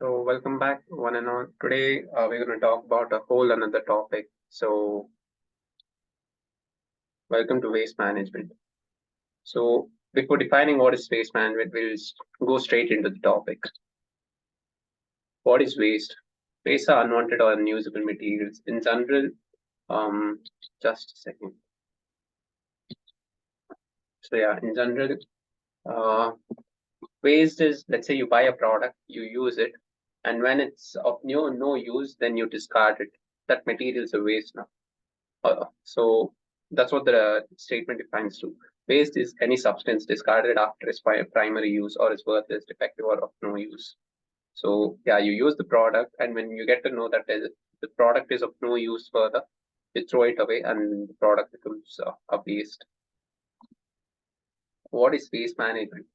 So welcome back, one and all. Today we're going to talk about a whole another topic. So welcome to waste management. So before defining what is waste management, go straight into the topic. What is waste? Waste are unwanted or unusable materials. In general, just a second. So yeah, in general, uh, waste is, let's say you buy a product, you use it, and when it's of no use, then you discard it. That material is a waste now. So that's what the statement defines to. Waste is any substance discarded after its primary use or is worthless, defective, or of no use. So yeah, you use the product, and when you get to know that the product is of no use further, you throw it away, and the product becomes a waste. What is waste management?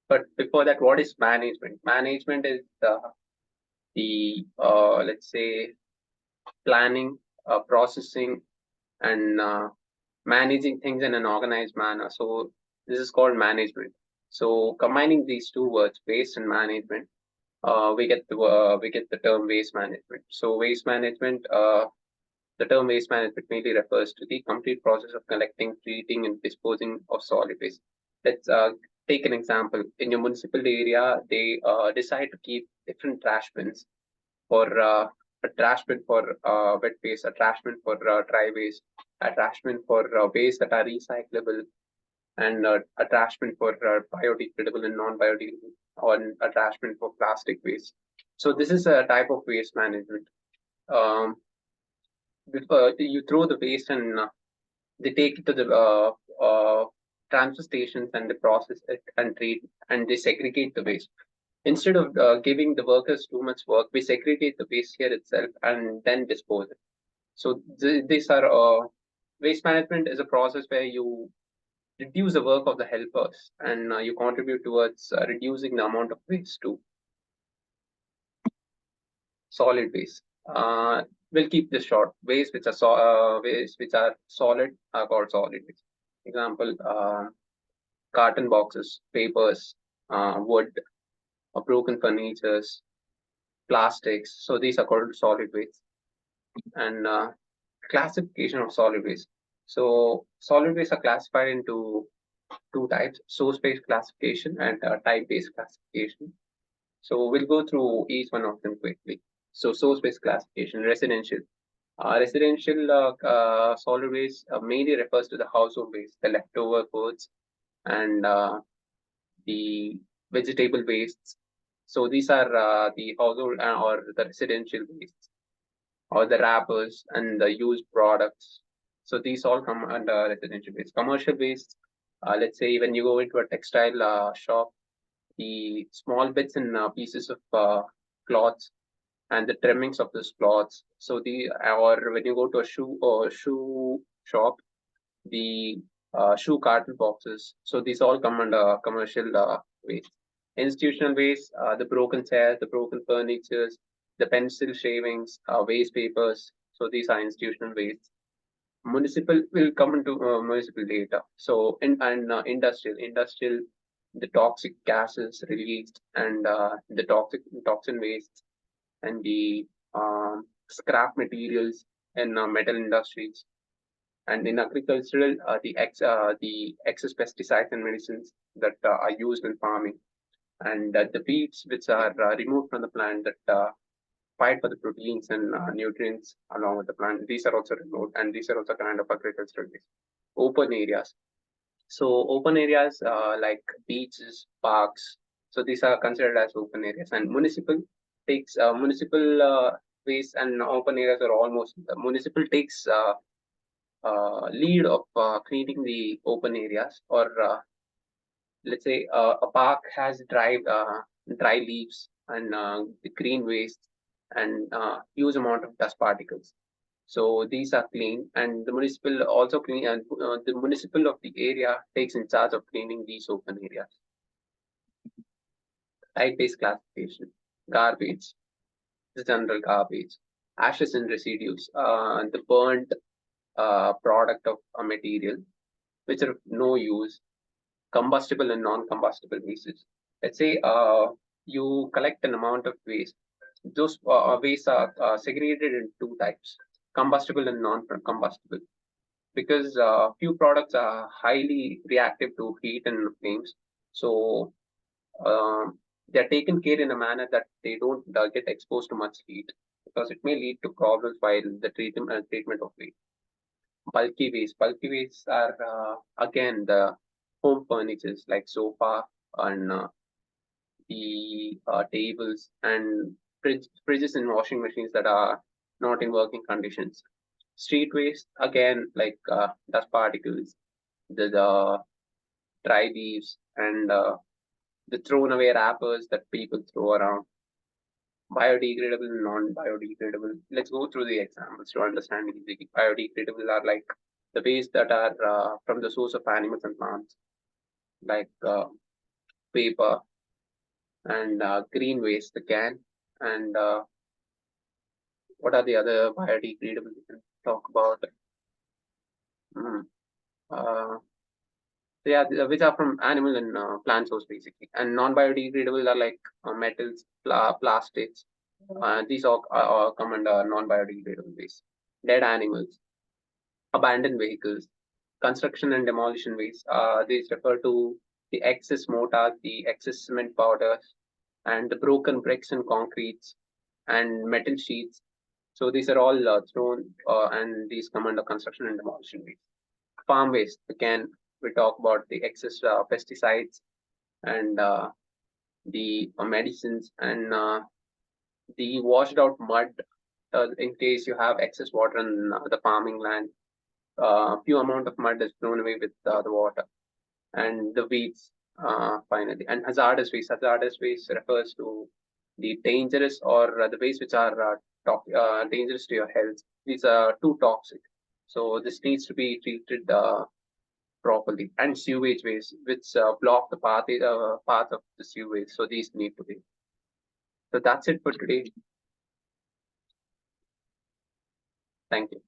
But before that, what is management? Management is the let's say planning, processing, and managing things in an organized manner. So this is called management. So combining these two words, waste and management, we get the term waste management. So waste management, the term waste management mainly refers to the complete process of collecting, treating, and disposing of solid waste. Let's take an example. In your municipal area, they decide to keep different trash bins for a trash bin for wet waste, a trash bin for dry waste, a trash bin for waste that are recyclable, and a trash bin for biodegradable and non-biodegradable, or a trash bin for plastic waste. So this is a type of waste management. Before you throw the waste and they take it to the transfer stations and they process it and treat and they segregate the waste. Instead of giving the workers too much work, we segregate the waste here itself and then dispose it. So these are waste management is a process where you reduce the work of the helpers and you contribute towards reducing the amount of waste too. Solid waste. We'll keep this short. Waste which are solid are called solid waste. Example: carton boxes, papers, wood, or broken furnitures, plastics. So these are called solid waste. And classification of solid waste. So solid waste are classified into two types: source-based classification and type-based classification. So we'll go through each one of them quickly. So source-based classification, residential. Residential solid waste mainly refers to the household waste, the leftover foods, and the vegetable wastes. So these are the household or the residential wastes, or the wrappers and the used products. So these all come under residential waste. Commercial waste, let's say when you go into a textile shop, the small bits and pieces of cloths and the trimmings of those cloths. So or when you go to a shoe shop, the shoe carton boxes. So these all come under commercial waste. Institutional waste, the broken chairs, the broken furnitures, the pencil shavings, waste papers. So these are institutional waste. Municipal will come into municipal data. So industrial, the toxic gases released and the toxin waste and the scrap materials in metal industries. And in agricultural, the excess pesticides and medicines that are used in farming, and the weeds which are removed from the plant that fight for the proteins and nutrients along with the plant. These are also removed, and these are also kind of agricultural waste. Open areas. So open areas like beaches, parks. So these are considered as open areas. And municipal waste and open areas are almost. The municipal takes lead of cleaning the open areas, or let's say a park has dry leaves and the green waste and huge amount of dust particles. So these are clean, and the municipal also clean, and the municipal of the area takes in charge of cleaning these open areas. Type-based classification: garbage, the general garbage, ashes and residues, the burnt product of a material which are of no use, combustible and non-combustible pieces. Let's say you collect an amount of waste. Those wastes are segregated in two types: combustible and non-combustible. Because few products are highly reactive to heat and flames, so um, they're taken care in a manner that they don't get exposed to much heat, because it may lead to problems while the treatment of waste. Bulky waste. Bulky wastes are again the home furnitures like sofa and the tables and fridges and washing machines that are not in working conditions. Street waste, again, like dust particles, the dry leaves, and the thrown away wrappers that people throw around. Biodegradable and non-biodegradable. Let's go through the examples to understand easily. Biodegradable are like the waste that are from the source of animals and plants, like paper and green waste, the can, and what are the other biodegradable we can talk about? Mm. Uh, yeah, which are from animal and plant source basically. And non-biodegradable are like metals, plastics. These all come under non-biodegradable waste. Dead animals, abandoned vehicles, construction and demolition waste. These refer to the excess mortar, the excess cement powders, and the broken bricks and concretes and metal sheets. So these are all thrown, and these come under construction and demolition waste. Farm waste, again, we talk about the excess pesticides and the medicines and the washed out mud, in case you have excess water in the farming land. Few amount of mud is thrown away with the water, and the weeds, finally. And hazardous waste. Hazardous waste refers to the dangerous or the waste which are dangerous to your health. These are too toxic. So this needs to be treated properly. And sewage waste, which block the path of the sewage. So these need to be. So that's it for today. Thank you.